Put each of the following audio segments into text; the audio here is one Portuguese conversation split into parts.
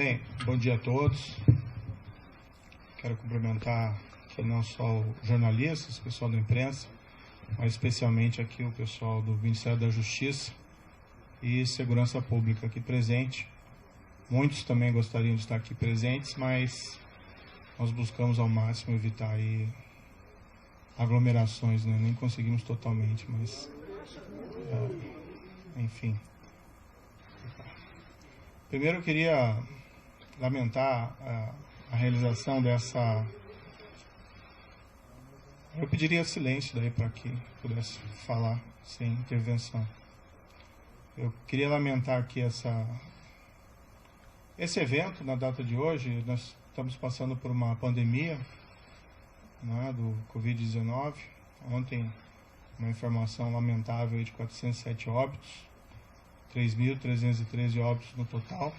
Bem, bom dia a todos. Quero cumprimentar aqui não só os jornalistas, o pessoal da imprensa, mas especialmente aqui o pessoal do Ministério da Justiça e Segurança Pública aqui presente. Muitos também gostariam de estar aqui presentes, mas nós buscamos ao máximo evitar aí aglomerações, né? Nem conseguimos totalmente, mas enfim. Primeiro eu queria lamentar a realização dessa... Eu pediria silêncio daí para que pudesse falar sem intervenção. Eu queria lamentar aqui esse evento na data de hoje. Nós estamos passando por uma pandemia, né, do Covid-19. Ontem, uma informação lamentável aí de 407 óbitos, 3.313 óbitos no total.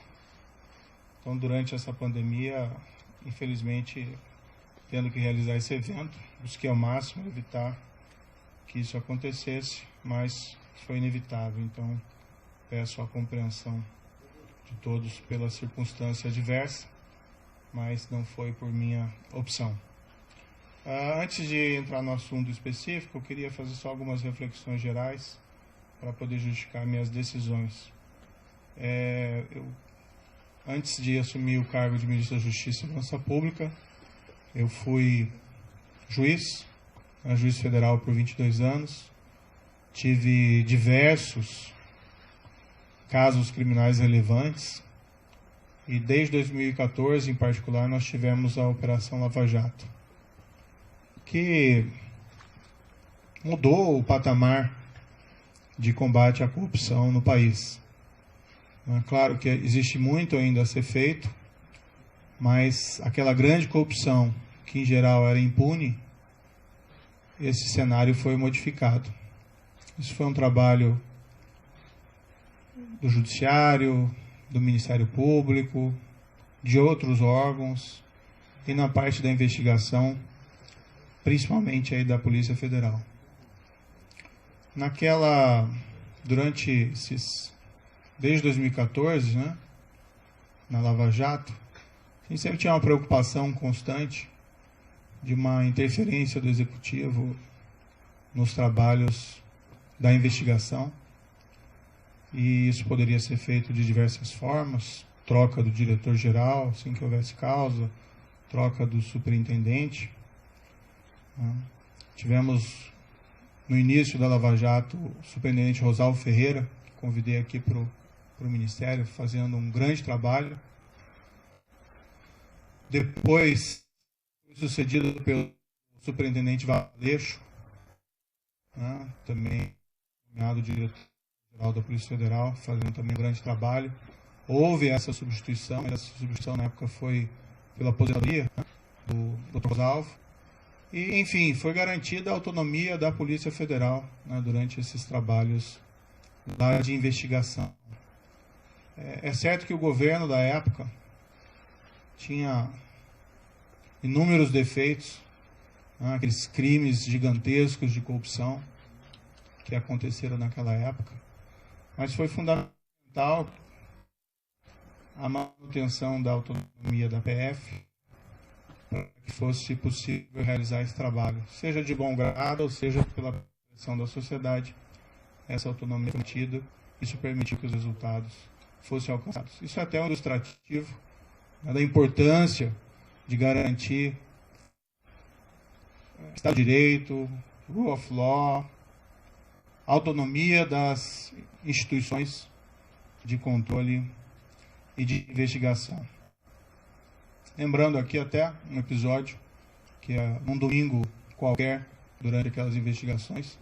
Então, durante essa pandemia, infelizmente, tendo que realizar esse evento, busquei ao máximo evitar que isso acontecesse, mas foi inevitável. Então, peço a compreensão de todos pela circunstância adversa, mas não foi por minha opção. Antes de entrar no assunto específico, eu queria fazer só algumas reflexões gerais para poder justificar minhas decisões. Antes de assumir o cargo de Ministro da Justiça e Segurança Pública, eu fui juiz federal por 22 anos, tive diversos casos criminais relevantes e desde 2014, em particular, nós tivemos a Operação Lava Jato, que mudou o patamar de combate à corrupção no país. Claro que existe muito ainda a ser feito, mas aquela grande corrupção, que em geral era impune, esse cenário foi modificado. Isso foi um trabalho do Judiciário, do Ministério Público, de outros órgãos, e na parte da investigação, principalmente aí da Polícia Federal. Desde 2014, né, na Lava Jato, a gente sempre tinha uma preocupação constante de uma interferência do Executivo nos trabalhos da investigação, e isso poderia ser feito de diversas formas: troca do diretor-geral, assim que houvesse causa, troca do superintendente. Tivemos, no início da Lava Jato, o superintendente Rosalvo Ferreira, que convidei aqui para o Ministério, fazendo um grande trabalho. Depois, foi sucedido pelo superintendente Valeixo, né, também nomeado diretor-geral da Polícia Federal, fazendo também um grande trabalho. Houve essa substituição, na época foi pela aposentadoria, né, do Dr. Rosalvo. E, enfim, foi garantida a autonomia da Polícia Federal, né, durante esses trabalhos lá de investigação. É certo que o governo da época tinha inúmeros defeitos, né, aqueles crimes gigantescos de corrupção que aconteceram naquela época, mas foi fundamental a manutenção da autonomia da PF para que fosse possível realizar esse trabalho, seja de bom grado ou seja pela pressão da sociedade. Essa autonomia foi mantida, isso permitiu que os resultados fossem alcançados. Isso é até um ilustrativo, né, da importância de garantir Estado de Direito, Rule of Law, autonomia das instituições de controle e de investigação. Lembrando aqui até um episódio que num domingo qualquer, durante aquelas investigações,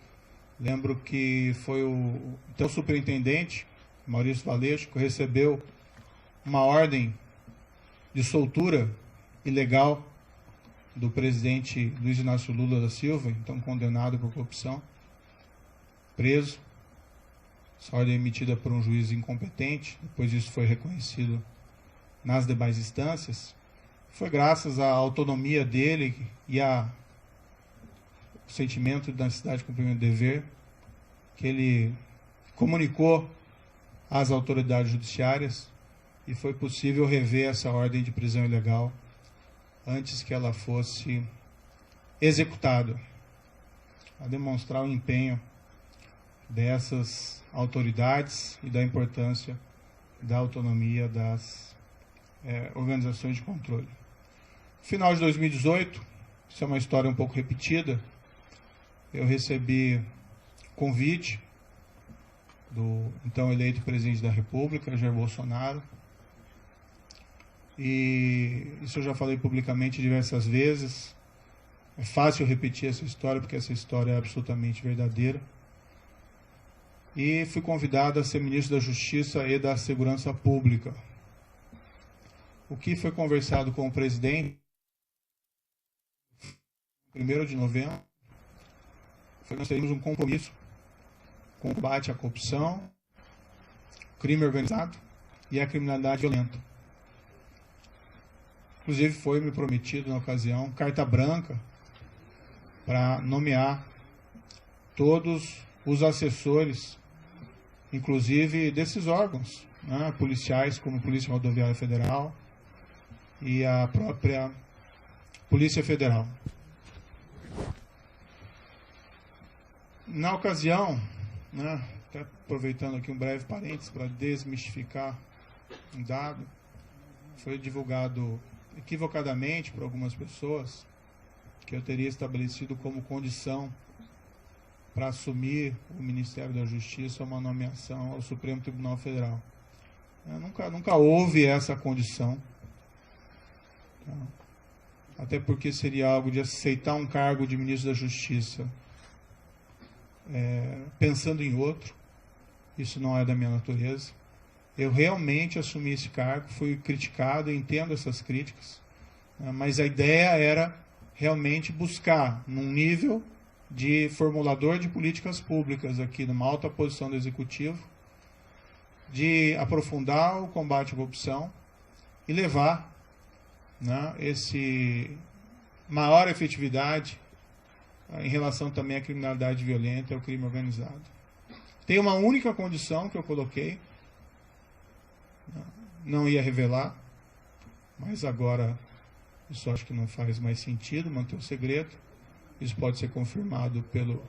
lembro que foi o superintendente, Maurício Valeixo, que recebeu uma ordem de soltura ilegal do presidente Luiz Inácio Lula da Silva, então condenado por corrupção, preso. Essa ordem é emitida por um juiz incompetente, depois isso foi reconhecido nas demais instâncias. Foi graças à autonomia dele e ao sentimento da necessidade de cumprimento do dever que ele comunicou às autoridades judiciárias e foi possível rever essa ordem de prisão ilegal antes que ela fosse executada, a demonstrar o empenho dessas autoridades e da importância da autonomia das organizações de controle. No final de 2018, isso é uma história um pouco repetida, eu recebi convite do então eleito presidente da República, Jair Bolsonaro, e isso eu já falei publicamente diversas vezes. É fácil repetir essa história, porque essa história é absolutamente verdadeira. E fui convidado a ser ministro da Justiça e da Segurança Pública. O que foi conversado com o presidente, 1º de novembro, foi que nós teríamos um compromisso com o combate à corrupção, crime organizado e a criminalidade violenta. Inclusive foi me prometido na ocasião carta branca para nomear todos os assessores, inclusive desses órgãos, né, policiais, como a Polícia Rodoviária Federal e a própria Polícia Federal. Na ocasião, né, até aproveitando aqui um breve parênteses para desmistificar um dado, foi divulgado equivocadamente por algumas pessoas que eu teria estabelecido como condição para assumir o Ministério da Justiça uma nomeação ao Supremo Tribunal Federal. Nunca houve essa condição, até porque seria algo de aceitar um cargo de ministro da Justiça pensando em outro. Isso não é da minha natureza. Eu realmente assumi esse cargo, fui criticado, entendo essas críticas, mas a ideia era realmente buscar, num nível de formulador de políticas públicas aqui, numa alta posição do Executivo, de aprofundar o combate à corrupção e levar, né, esse maior efetividade em relação também à criminalidade violenta e ao crime organizado. Tem uma única condição que eu coloquei, não ia revelar, mas agora isso acho que não faz mais sentido, manter o segredo. Isso pode ser confirmado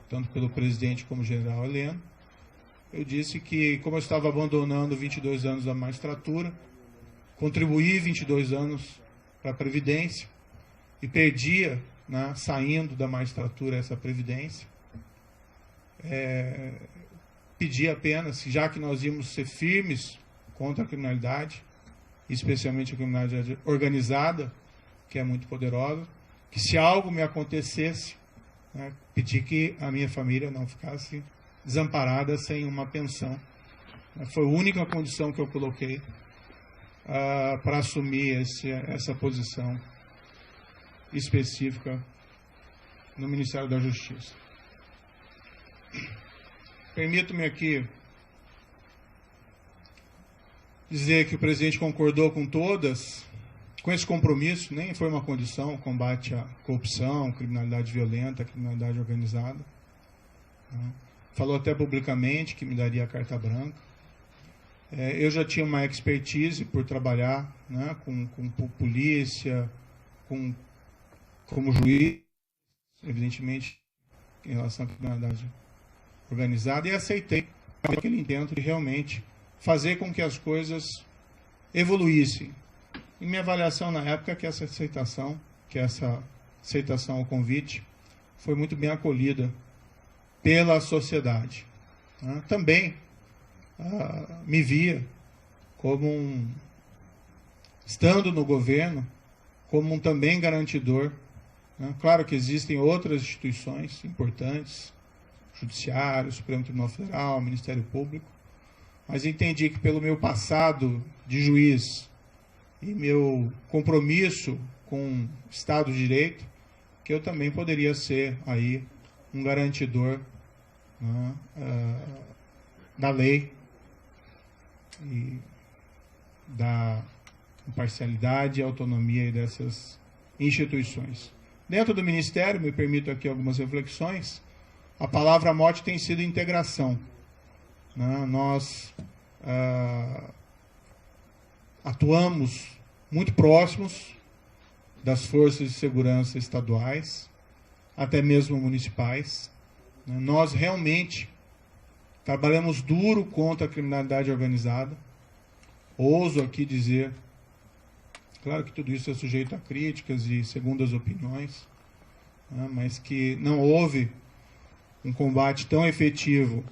tanto pelo presidente como general Heleno. Eu disse que, como eu estava abandonando 22 anos da magistratura, contribuí 22 anos para a Previdência e perdia, né, saindo da magistratura, essa Previdência, pedi apenas, já que nós íamos ser firmes contra a criminalidade, especialmente a criminalidade organizada, que é muito poderosa, que se algo me acontecesse, né, pedi que a minha família não ficasse desamparada sem uma pensão. Foi a única condição que eu coloquei para assumir essa posição específica no Ministério da Justiça. Permito-me aqui dizer que o presidente concordou com esse compromisso, nem foi uma condição, o combate à corrupção, criminalidade violenta, criminalidade organizada. Falou até publicamente que me daria a carta branca. Eu já tinha uma expertise por trabalhar, né, com polícia, como juiz, evidentemente, em relação à criminalidade organizada, e aceitei aquele intento de realmente fazer com que as coisas evoluíssem. E minha avaliação na época é que essa aceitação ao convite foi muito bem acolhida pela sociedade. Também me via como estando no governo, como um também garantidor. Claro que existem outras instituições importantes, Judiciário, Supremo Tribunal Federal, Ministério Público, mas entendi que pelo meu passado de juiz e meu compromisso com o Estado de Direito, que eu também poderia ser aí um garantidor, né, da lei e da imparcialidade e autonomia dessas instituições. Dentro do Ministério, me permito aqui algumas reflexões, a palavra-mote tem sido integração. Nós atuamos muito próximos das forças de segurança estaduais, até mesmo municipais. Nós realmente trabalhamos duro contra a criminalidade organizada. Ouso aqui dizer, claro que tudo isso é sujeito a críticas e segundas opiniões, mas que não houve um combate tão efetivo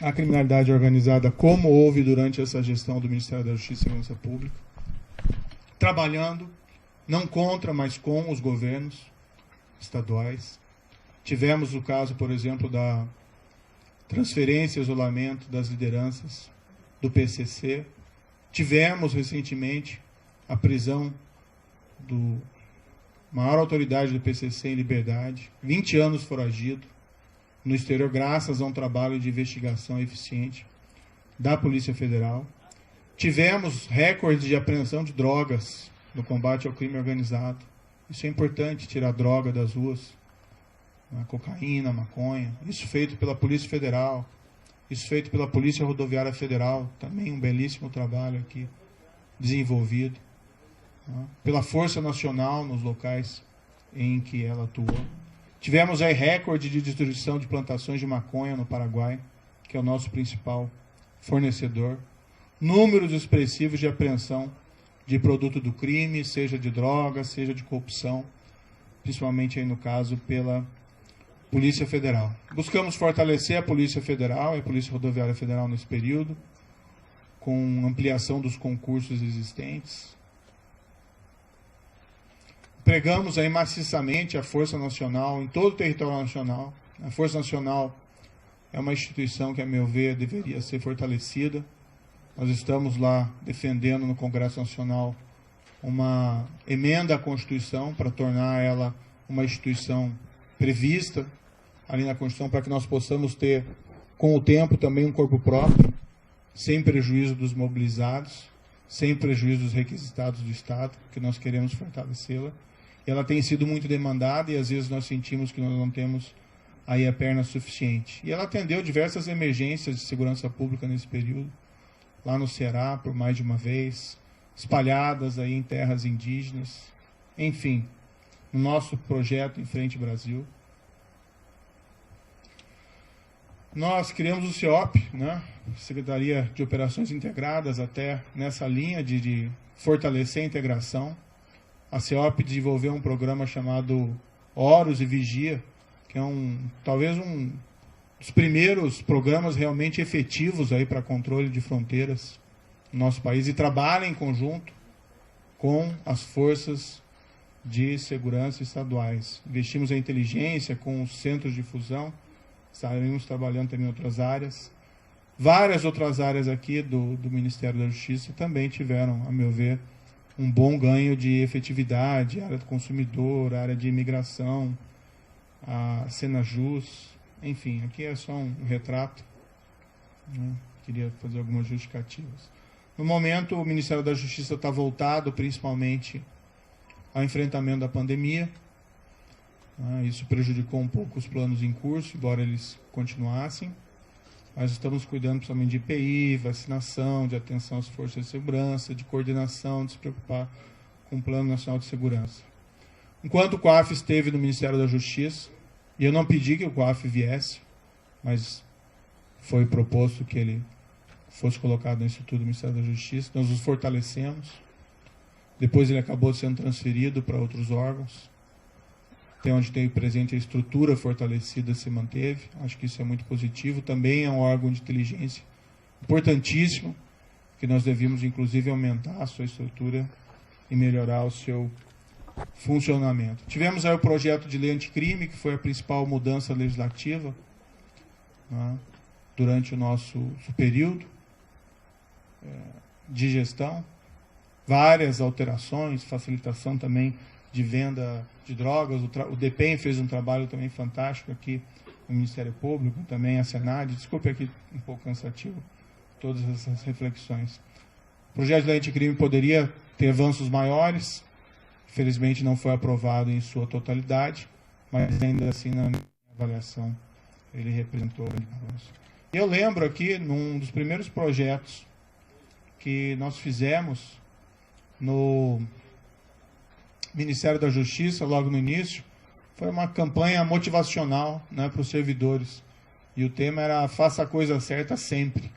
à criminalidade organizada como houve durante essa gestão do Ministério da Justiça e Segurança Pública, trabalhando não contra, mas com os governos estaduais. Tivemos o caso, por exemplo, da transferência e isolamento das lideranças do PCC. Tivemos recentemente a prisão do maior autoridade do PCC em liberdade, 20 anos foragido no exterior, graças a um trabalho de investigação eficiente da Polícia Federal. Tivemos recordes de apreensão de drogas no combate ao crime organizado. Isso é importante, tirar droga das ruas, a cocaína, a maconha. Isso feito pela Polícia Federal, isso feito pela Polícia Rodoviária Federal, também um belíssimo trabalho aqui desenvolvido, pela Força Nacional nos locais em que ela atuou. Tivemos aí recorde de destruição de plantações de maconha no Paraguai, que é o nosso principal fornecedor. Números expressivos de apreensão de produto do crime, seja de droga, seja de corrupção, principalmente aí no caso pela Polícia Federal. Buscamos fortalecer a Polícia Federal e a Polícia Rodoviária Federal nesse período, com ampliação dos concursos existentes. Empregamos aí maciçamente a Força Nacional em todo o território nacional. A Força Nacional é uma instituição que, a meu ver, deveria ser fortalecida. Nós estamos lá defendendo no Congresso Nacional uma emenda à Constituição para tornar ela uma instituição prevista ali na Constituição, para que nós possamos ter, com o tempo, também um corpo próprio, sem prejuízo dos mobilizados, sem prejuízo dos requisitados do Estado, que nós queremos fortalecê-la. Ela tem sido muito demandada e às vezes nós sentimos que nós não temos aí a perna suficiente. E ela atendeu diversas emergências de segurança pública nesse período, lá no Ceará, por mais de uma vez, espalhadas aí em terras indígenas, enfim, no nosso projeto Em Frente Brasil. Nós criamos o CEOP, Secretaria de Operações Integradas, até nessa linha de fortalecer a integração. A CEOP desenvolveu um programa chamado Horus e Vigia, que é talvez um dos primeiros programas realmente efetivos aí para controle de fronteiras no nosso país, e trabalha em conjunto com as forças de segurança estaduais. Investimos em inteligência com os centros de fusão, estaremos trabalhando também em outras áreas. Várias outras áreas aqui do Ministério da Justiça também tiveram, a meu ver, um bom ganho de efetividade, área do consumidor, área de imigração, a Senajus, enfim, aqui é só um retrato, queria fazer algumas justificativas. No momento, o Ministério da Justiça está voltado principalmente ao enfrentamento da pandemia. Isso prejudicou um pouco os planos em curso, embora eles continuassem. Mas estamos cuidando principalmente de IPI, vacinação, de atenção às forças de segurança, de coordenação, de se preocupar com o Plano Nacional de Segurança. Enquanto o COAF esteve no Ministério da Justiça, e eu não pedi que o COAF viesse, mas foi proposto que ele fosse colocado no Instituto do Ministério da Justiça, nós os fortalecemos. Depois ele acabou sendo transferido para outros órgãos. Até onde tem presente a estrutura fortalecida se manteve. Acho que isso é muito positivo. Também é um órgão de inteligência importantíssimo, que nós devíamos, inclusive, aumentar a sua estrutura e melhorar o seu funcionamento. Tivemos aí o projeto de lei anticrime, que foi a principal mudança legislativa durante o nosso período de gestão. Várias alterações, facilitação também de venda de drogas. O DEPEN fez um trabalho também fantástico aqui no Ministério Público, também a Senad. Desculpe aqui um pouco cansativo todas essas reflexões. O projeto de lei anticrime poderia ter avanços maiores, infelizmente não foi aprovado em sua totalidade, mas ainda assim, na minha avaliação, ele representou um avanço. Eu lembro aqui, num dos primeiros projetos que nós fizemos no Ministério da Justiça, logo no início, foi uma campanha motivacional, né, para os servidores. E o tema era faça a coisa certa sempre.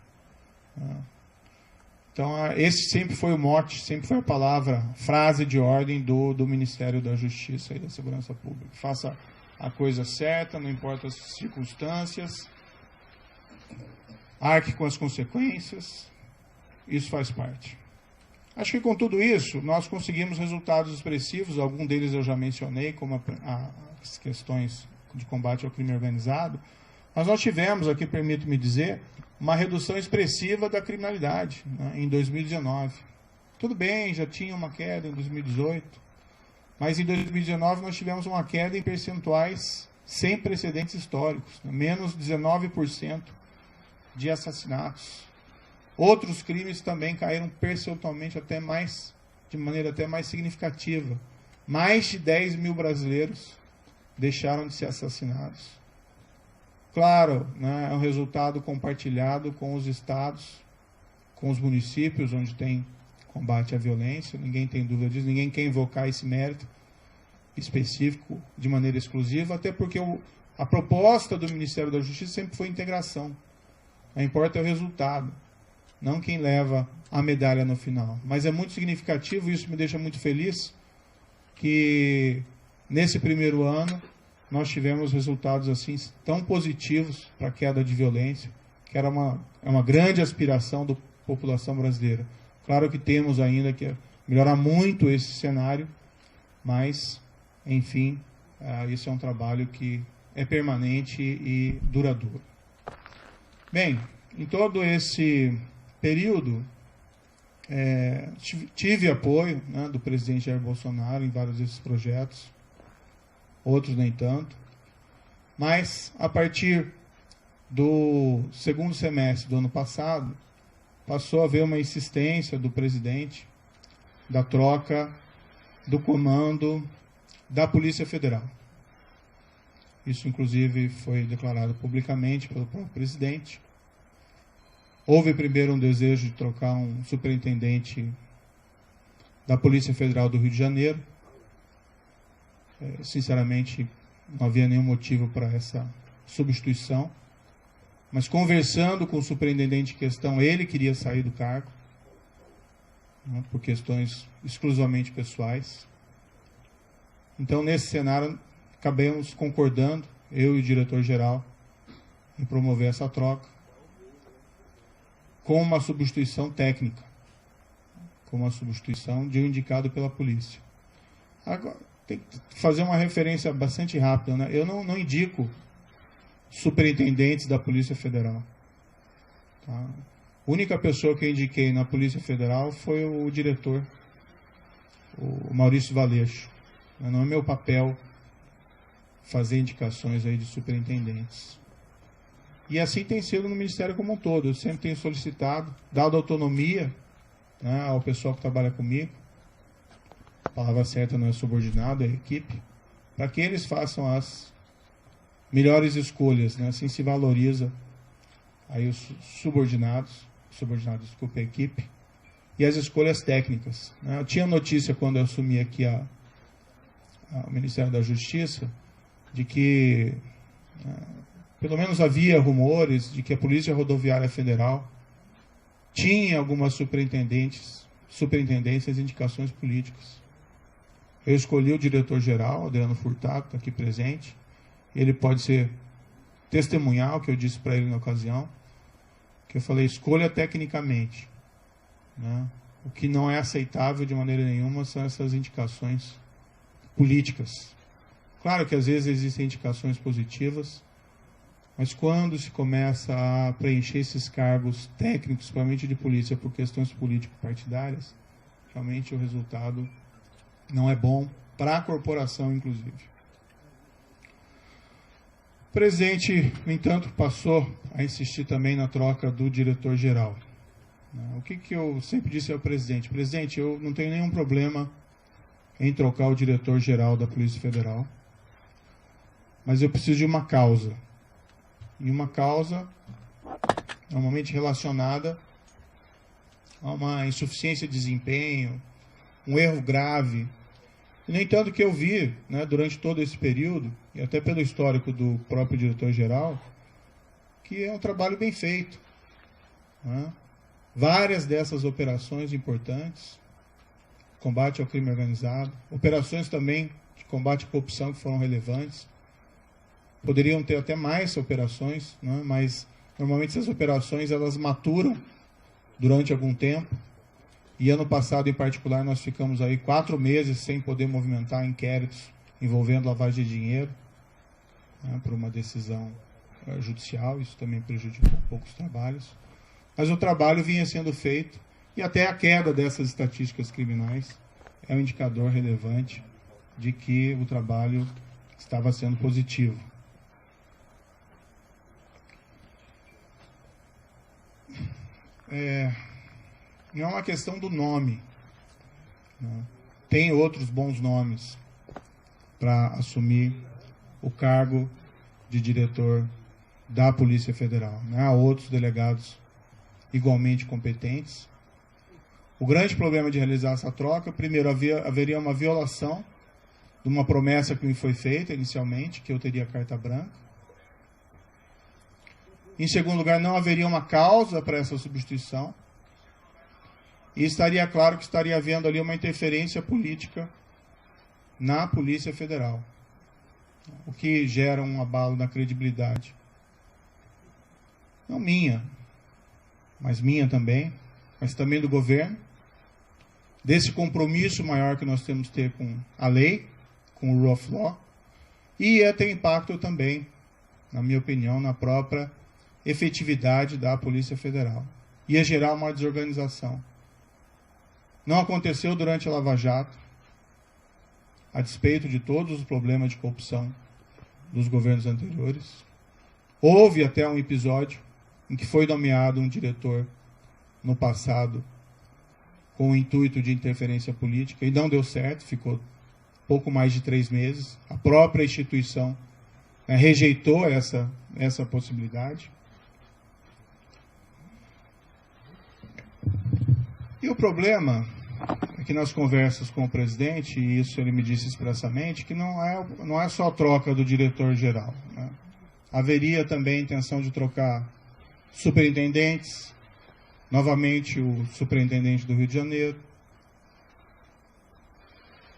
Então, esse sempre foi o mote, sempre foi a palavra, frase de ordem do Ministério da Justiça e da Segurança Pública. Faça a coisa certa, não importa as circunstâncias, arque com as consequências, isso faz parte. Acho que com tudo isso, nós conseguimos resultados expressivos, alguns deles eu já mencionei, como as questões de combate ao crime organizado, mas nós tivemos, aqui permito-me dizer, uma redução expressiva da criminalidade, né, em 2019. Tudo bem, já tinha uma queda em 2018, mas em 2019 nós tivemos uma queda em percentuais sem precedentes históricos, né, menos 19% de assassinatos. Outros crimes também caíram percentualmente de maneira até mais significativa. Mais de 10 mil brasileiros deixaram de ser assassinados. Claro, né, é um resultado compartilhado com os estados, com os municípios, onde tem combate à violência, ninguém tem dúvida disso, ninguém quer invocar esse mérito específico de maneira exclusiva, até porque a proposta do Ministério da Justiça sempre foi integração. Não importa o resultado, não quem leva a medalha no final. Mas é muito significativo, isso me deixa muito feliz, que nesse primeiro ano nós tivemos resultados assim tão positivos para a queda de violência, que era uma grande aspiração da população brasileira. Claro que temos ainda que melhorar muito esse cenário, mas, enfim, isso é um trabalho que é permanente e duradouro. Bem, em todo esse período, tive apoio, né, do presidente Jair Bolsonaro em vários desses projetos, outros nem tanto, mas a partir do segundo semestre do ano passado, passou a haver uma insistência do presidente da troca do comando da Polícia Federal. Isso, inclusive, foi declarado publicamente pelo próprio presidente. Houve primeiro um desejo de trocar um superintendente da Polícia Federal do Rio de Janeiro. Sinceramente, não havia nenhum motivo para essa substituição. Mas conversando com o superintendente em questão, ele queria sair do cargo, né, por questões exclusivamente pessoais. Então, nesse cenário, acabamos concordando, eu e o diretor-geral, em promover essa troca, com uma substituição técnica, com uma substituição de um indicado pela polícia. Agora, tem que fazer uma referência bastante rápida, né? Eu não indico superintendentes da Polícia Federal. Tá? A única pessoa que eu indiquei na Polícia Federal foi o diretor, o Maurício Valeixo. Não é meu papel fazer indicações aí de superintendentes. E assim tem sido no Ministério como um todo. Eu sempre tenho solicitado, dado autonomia, né, ao pessoal que trabalha comigo, a palavra certa não é subordinado, é equipe, para que eles façam as melhores escolhas, né? Assim se valoriza aí os subordinados, desculpa, a equipe, e as escolhas técnicas, né? Eu tinha notícia quando eu assumi aqui o Ministério da Justiça, de que pelo menos havia rumores de que a Polícia Rodoviária Federal tinha algumas superintendências e indicações políticas. Eu escolhi o diretor-geral, Adriano Furtado, está aqui presente. Ele pode ser testemunhal, que eu disse para ele na ocasião, que eu falei, escolha tecnicamente. Né? O que não é aceitável de maneira nenhuma são essas indicações políticas. Claro que às vezes existem indicações positivas, mas quando se começa a preencher esses cargos técnicos, principalmente de polícia, por questões político-partidárias, realmente o resultado não é bom para a corporação, inclusive. O presidente, no entanto, passou a insistir também na troca do diretor-geral. O que eu sempre disse ao presidente? Presidente, eu não tenho nenhum problema em trocar o diretor-geral da Polícia Federal, mas eu preciso de uma causa. E uma causa normalmente relacionada a uma insuficiência de desempenho, um erro grave. E, no entanto, o que eu vi, né, durante todo esse período, e até pelo histórico do próprio diretor-geral, que é um trabalho bem feito. Né? Várias dessas operações importantes, combate ao crime organizado, operações também de combate à corrupção que foram relevantes, poderiam ter até mais operações, né? Mas normalmente essas operações elas maturam durante algum tempo. E ano passado, em particular, nós ficamos aí 4 meses sem poder movimentar inquéritos envolvendo lavagem de dinheiro, né, por uma decisão judicial. Isso também prejudicou um pouco os trabalhos. Mas o trabalho vinha sendo feito e até a queda dessas estatísticas criminais é um indicador relevante de que o trabalho estava sendo positivo. Não é uma questão do nome. Né? Tem outros bons nomes para assumir o cargo de diretor da Polícia Federal. Né? Há outros delegados igualmente competentes. O grande problema de realizar essa troca, primeiro, haveria uma violação de uma promessa que me foi feita inicialmente, que eu teria carta branca. Em segundo lugar, não haveria uma causa para essa substituição. E estaria claro que estaria havendo ali uma interferência política na Polícia Federal, o que gera um abalo na credibilidade. Não minha, mas minha também, mas também do governo, desse compromisso maior que nós temos que ter com a lei, com o rule of law, e ia ter impacto também, na minha opinião, na própria efetividade da Polícia Federal. Ia gerar uma desorganização. Não aconteceu durante a Lava Jato, a despeito de todos os problemas de corrupção dos governos anteriores. Houve até um episódio em que foi nomeado um diretor no passado com o intuito de interferência política e não deu certo, ficou pouco mais de 3 meses. A própria instituição rejeitou essa possibilidade. E o problema é que nas conversas com o presidente, e isso ele me disse expressamente, que não é só a troca do diretor-geral. Né? Haveria também a intenção de trocar superintendentes, novamente o superintendente do Rio de Janeiro,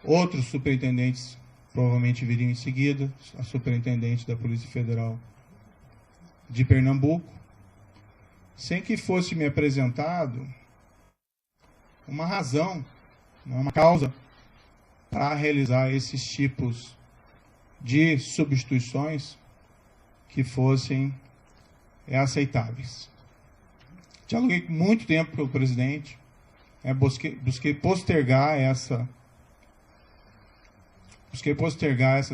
outros superintendentes provavelmente viriam em seguida, a superintendente da Polícia Federal de Pernambuco, sem que fosse me apresentado uma razão, uma causa para realizar esses tipos de substituições que fossem aceitáveis. Dialoguei muito tempo com o presidente, busquei postergar essa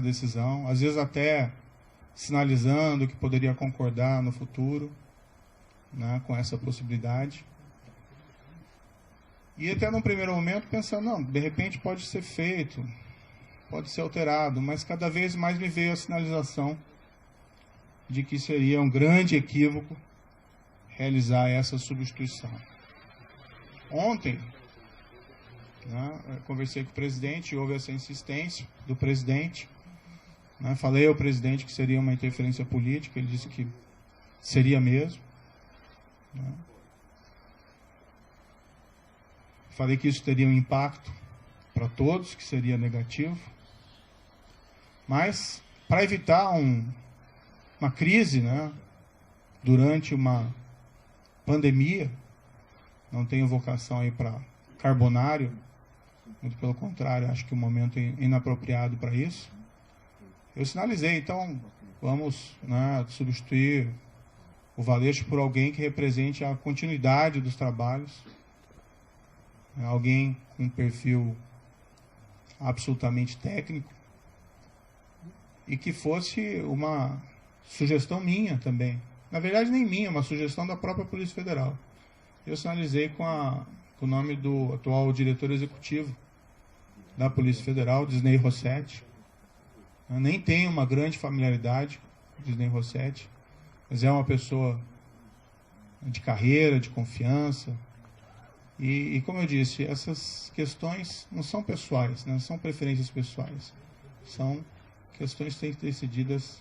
decisão, às vezes até sinalizando que poderia concordar no futuro, né, com essa possibilidade. E até num primeiro momento pensando, não, de repente pode ser feito, pode ser alterado, mas cada vez mais me veio a sinalização de que seria um grande equívoco realizar essa substituição. Ontem, né, eu conversei com o presidente, houve essa insistência do presidente, né, falei ao presidente que seria uma interferência política, ele disse que seria mesmo. Né. Falei que isso teria um impacto para todos, que seria negativo. Mas, para evitar uma crise, né, durante uma pandemia, não tenho vocação aí para carbonário, muito pelo contrário, acho que o momento é inapropriado para isso. Eu sinalizei, então, vamos, né, substituir o Valeixo por alguém que represente a continuidade dos trabalhos, alguém com um perfil absolutamente técnico e que fosse uma sugestão minha também. Na verdade, nem minha, uma sugestão da própria Polícia Federal. Eu sinalizei com o nome do atual diretor executivo da Polícia Federal, Disney Rossetti. Eu nem tenho uma grande familiaridade com Disney Rossetti, mas é uma pessoa de carreira, de confiança, E como eu disse, essas questões não são pessoais, não são preferências pessoais. São questões que têm que ser decididas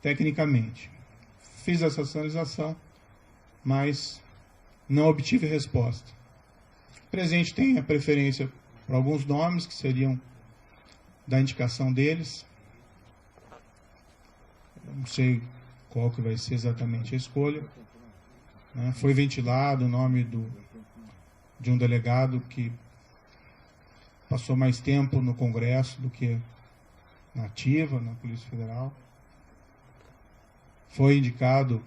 tecnicamente. Fiz essa sinalização, mas não obtive resposta. O presidente tem a preferência por alguns nomes que seriam da indicação deles. Eu não sei qual que vai ser exatamente a escolha. Foi ventilado o nome de um delegado que passou mais tempo no Congresso do que na ativa, na Polícia Federal. Foi indicado,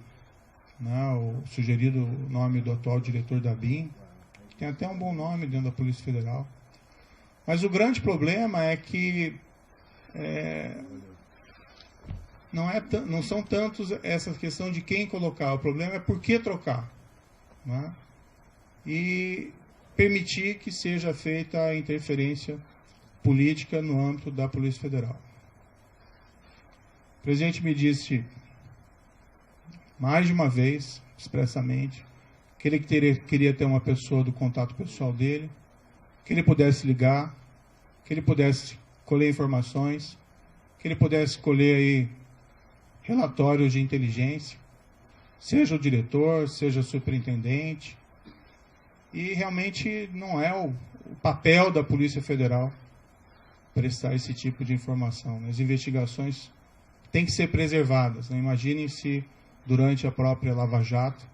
o sugerido nome do atual diretor da BIM, que tem até um bom nome dentro da Polícia Federal. Mas o grande problema é que não são tantos essa questão de quem colocar, o problema é por que trocar. E permitir que seja feita a interferência política no âmbito da Polícia Federal. O presidente me disse mais de uma vez, expressamente, que ele queria ter uma pessoa do contato pessoal dele, que ele pudesse ligar, que ele pudesse colher informações, que ele pudesse colher aí relatórios de inteligência, seja o diretor, seja o superintendente. E realmente não é o papel da Polícia Federal prestar esse tipo de informação. As investigações têm que ser preservadas. Imaginem se durante a própria Lava Jato,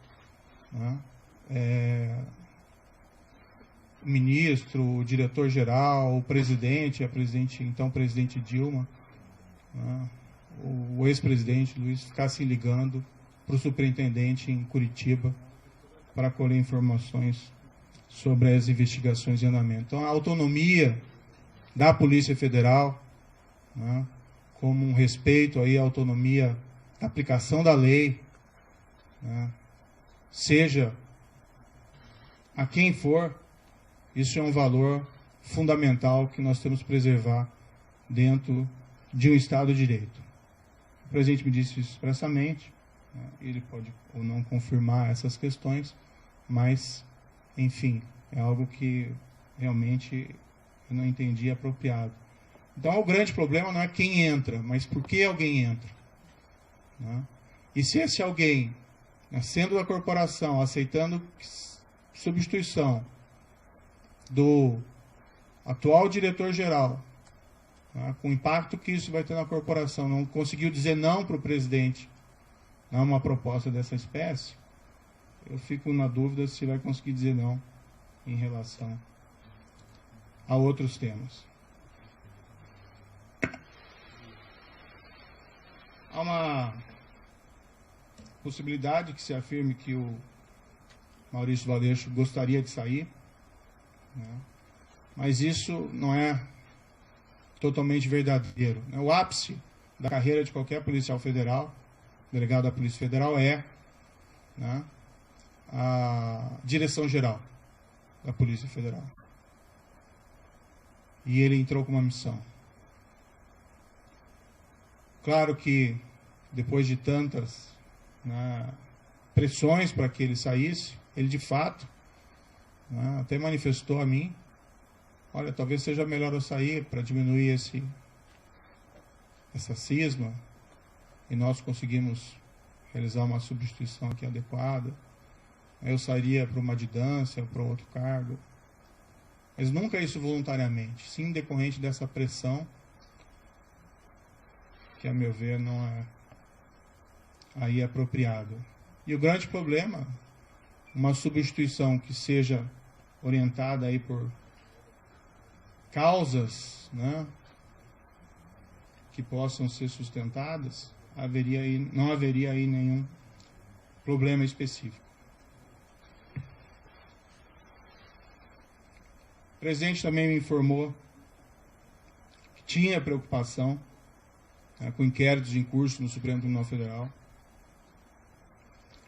o ministro, o diretor-geral, o presidente, então presidente Dilma, o ex-presidente Luiz ficassem ligando para o superintendente em Curitiba para colher informações sobre as investigações em andamento. Então, a autonomia da Polícia Federal, como um respeito aí à autonomia da aplicação da lei, seja a quem for, isso é um valor fundamental que nós temos que preservar dentro de um Estado de Direito. O presidente me disse isso expressamente, ele pode ou não confirmar essas questões, mas, enfim, é algo que realmente eu não entendi apropriado. Então, o grande problema não é quem entra, mas por que alguém entra. E se esse alguém, sendo da corporação, aceitando substituição do atual diretor-geral, com o impacto que isso vai ter na corporação, não conseguiu dizer não para o presidente uma proposta dessa espécie, eu fico na dúvida se vai conseguir dizer não em relação a outros temas. Há uma possibilidade que se afirme que o Maurício Valeixo gostaria de sair, mas isso não é totalmente verdadeiro. O ápice da carreira de qualquer policial federal, delegado da Polícia Federal, é a direção-geral da Polícia Federal. E ele entrou com uma missão. Claro que, depois de tantas pressões para que ele saísse, ele de fato até manifestou a mim: olha, talvez seja melhor eu sair para diminuir essa cisma, e nós conseguimos realizar uma substituição aqui adequada. Eu sairia para uma distância, para outro cargo. Mas nunca isso voluntariamente, sim decorrente dessa pressão, que a meu ver não é aí apropriado. E o grande problema, uma substituição que seja orientada aí por causas que possam ser sustentadas, não haveria aí nenhum problema específico. O presidente também me informou que tinha preocupação com inquéritos em curso no Supremo Tribunal Federal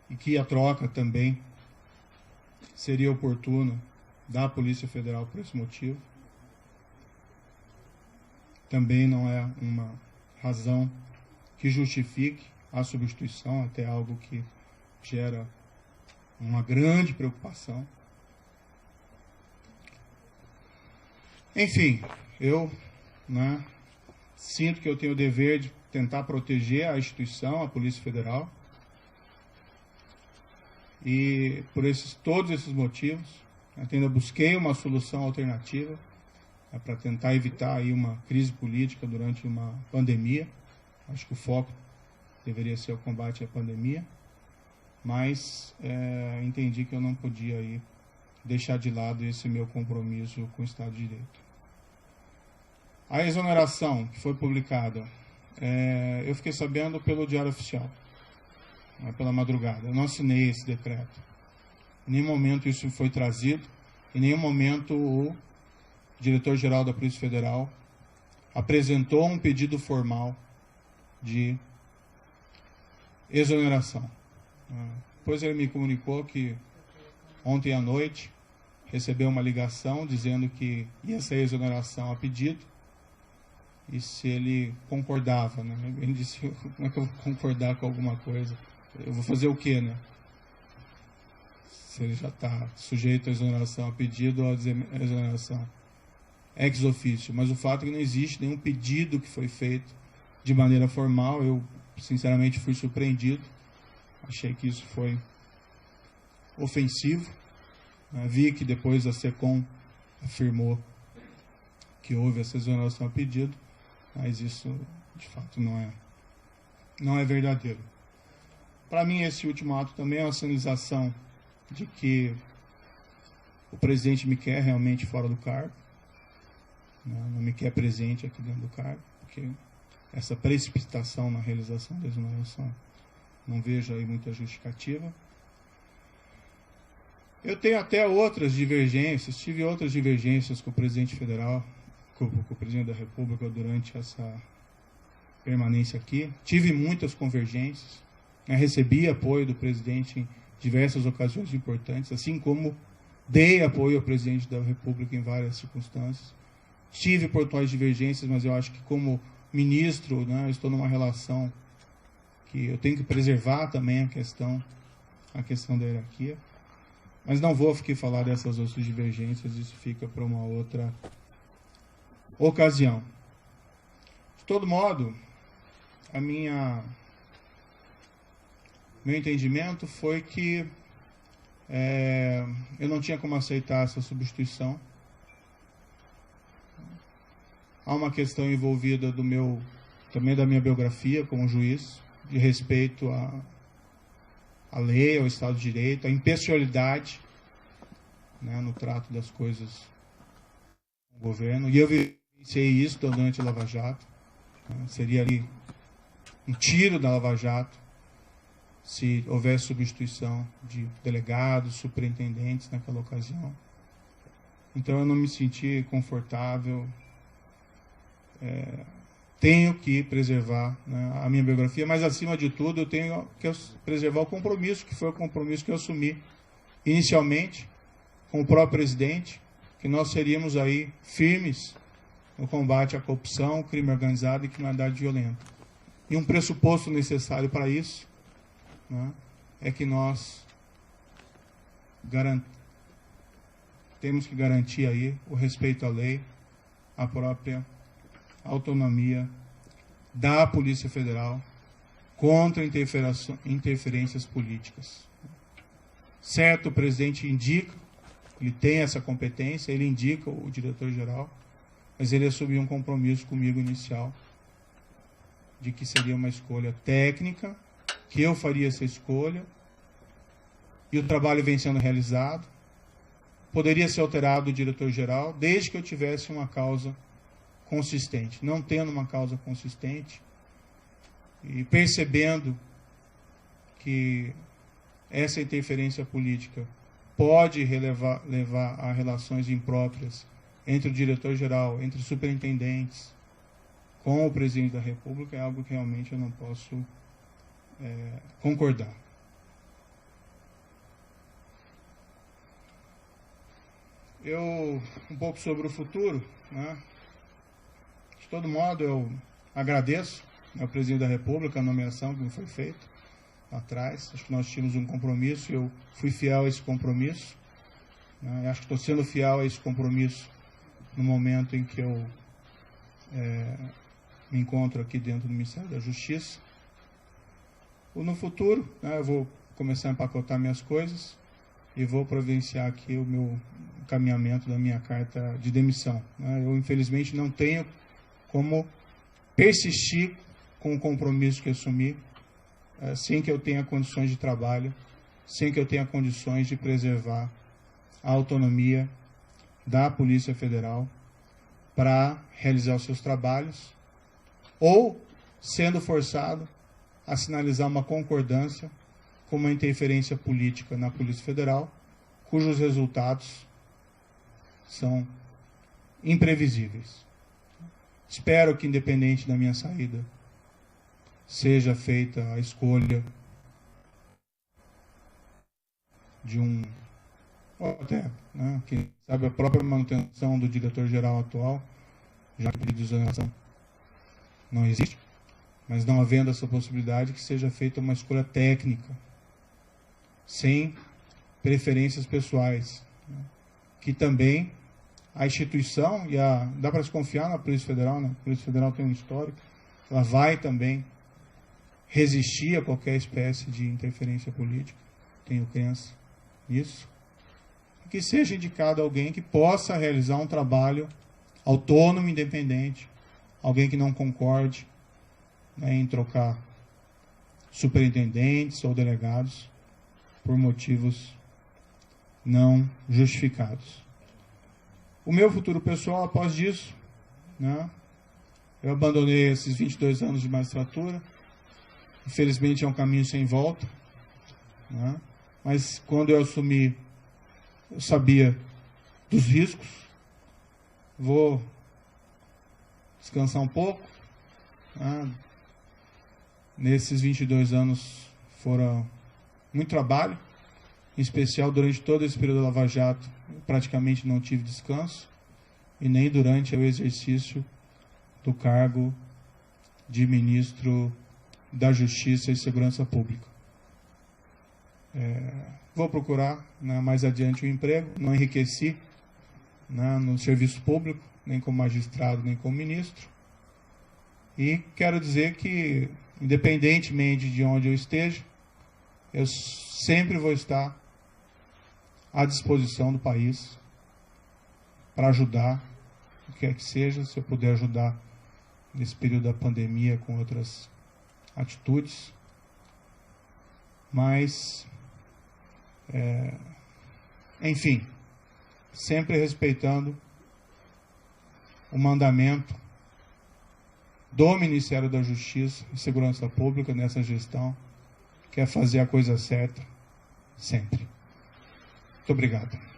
e que a troca também seria oportuna da Polícia Federal por esse motivo. Também não é uma razão que justifique a substituição, até algo que gera uma grande preocupação. Enfim, eu, né, sinto que eu tenho o dever de tentar proteger a instituição, a Polícia Federal. E por todos esses motivos, ainda busquei uma solução alternativa para tentar evitar aí uma crise política durante uma pandemia. Acho que o foco deveria ser o combate à pandemia, mas entendi que eu não podia aí deixar de lado esse meu compromisso com o Estado de Direito. A exoneração que foi publicada, eu fiquei sabendo pelo Diário Oficial, pela madrugada. Eu não assinei esse decreto. Em nenhum momento isso foi trazido, em nenhum momento o diretor-geral da Polícia Federal apresentou um pedido formal de exoneração. Depois ele me comunicou que ontem à noite recebeu uma ligação dizendo que ia ser exoneração a pedido e se ele concordava, né? Ele disse, como é que eu vou concordar com alguma coisa? Eu vou fazer o quê, né? Se ele já está sujeito à exoneração a pedido ou à exoneração ex officio. Mas o fato é que não existe nenhum pedido que foi feito de maneira formal. Eu, sinceramente, fui surpreendido. Achei que isso foi ofensivo. Vi que depois a SECOM afirmou que houve essa exoneração a pedido, mas isso, de fato, não é verdadeiro. Para mim, esse último ato também é uma sinalização de que o presidente me quer realmente fora do cargo, não me quer presente aqui dentro do cargo, porque essa precipitação na realização da exoneração não vejo aí muita justificativa. Eu tenho até outras divergências, tive outras divergências com o presidente federal, com o presidente da República durante essa permanência aqui. Tive muitas convergências, recebi apoio do presidente em diversas ocasiões importantes, assim como dei apoio ao presidente da República em várias circunstâncias. Tive pontuais divergências, mas eu acho que como ministro, eu estou numa relação que eu tenho que preservar também a questão da hierarquia. Mas não vou aqui falar dessas outras divergências, isso fica para uma outra ocasião. De todo modo, meu entendimento foi que eu não tinha como aceitar essa substituição. Há uma questão envolvida também da minha biografia como juiz, de respeito à lei, ao Estado de Direito, à impessoalidade, no trato das coisas com o governo. E eu vivenciei isso durante a Lava Jato. Seria ali um tiro da Lava Jato se houvesse substituição de delegados, superintendentes naquela ocasião. Então eu não me senti confortável. Tenho que preservar a minha biografia, mas acima de tudo eu tenho que preservar o compromisso, que foi o compromisso que eu assumi inicialmente com o próprio presidente, que nós seríamos aí firmes no combate à corrupção, crime organizado e criminalidade violenta. E um pressuposto necessário para isso é que nós temos que garantir aí o respeito à lei, a própria autonomia da Polícia Federal contra interferências políticas. Certo, o presidente indica, ele tem essa competência, ele indica o diretor-geral, mas ele assumiu um compromisso comigo inicial de que seria uma escolha técnica, que eu faria essa escolha, e o trabalho vem sendo realizado. Poderia ser alterado o diretor-geral, desde que eu tivesse uma causa consistente. Não tendo uma causa consistente e percebendo que essa interferência política pode levar a relações impróprias entre o diretor-geral, entre os superintendentes, com o presidente da República, é algo que realmente eu não posso concordar. Um pouco sobre o futuro, De todo modo, eu agradeço ao presidente da República a nomeação que me foi feita lá atrás. Acho que nós tínhamos um compromisso, eu fui fiel a esse compromisso. Acho que estou sendo fiel a esse compromisso no momento em que eu me encontro aqui dentro do Ministério da Justiça. Ou no futuro, né, eu vou começar a empacotar minhas coisas e vou providenciar aqui o meu encaminhamento da minha carta de demissão, né. Eu, infelizmente, não tenho como persistir com o compromisso que assumi, sem que eu tenha condições de trabalho, sem que eu tenha condições de preservar a autonomia da Polícia Federal para realizar os seus trabalhos, ou sendo forçado a sinalizar uma concordância com uma interferência política na Polícia Federal, cujos resultados são imprevisíveis. Espero que, independente da minha saída, seja feita a escolha de ou até, né, quem sabe, a própria manutenção do diretor-geral atual, já que o pedido de exoneração não existe, mas não havendo essa possibilidade, que seja feita uma escolha técnica, sem preferências pessoais, né, que também a instituição, dá para se confiar na Polícia Federal, né? A Polícia Federal tem um histórico, ela vai também resistir a qualquer espécie de interferência política, tenho crença nisso, que seja indicado alguém que possa realizar um trabalho autônomo, independente, alguém que não concorde, né, em trocar superintendentes ou delegados por motivos não justificados. O meu futuro pessoal, após disso, né, eu abandonei esses 22 anos de magistratura. Infelizmente é um caminho sem volta, né, mas quando eu assumi, eu sabia dos riscos. Vou descansar um pouco, né. Nesses 22 anos foram muito trabalho, em especial durante todo esse período da Lava Jato, eu praticamente não tive descanso, e nem durante o exercício do cargo de ministro da Justiça e Segurança Pública. Vou procurar, né, mais adiante um emprego, não enriqueci, né, no serviço público, nem como magistrado, nem como ministro, e quero dizer que, independentemente de onde eu esteja, eu sempre vou estar à disposição do país para ajudar, o que quer que seja, se eu puder ajudar nesse período da pandemia com outras atitudes, mas, enfim, sempre respeitando o mandamento do Ministério da Justiça e Segurança Pública nessa gestão, que é fazer a coisa certa sempre. Muito obrigado.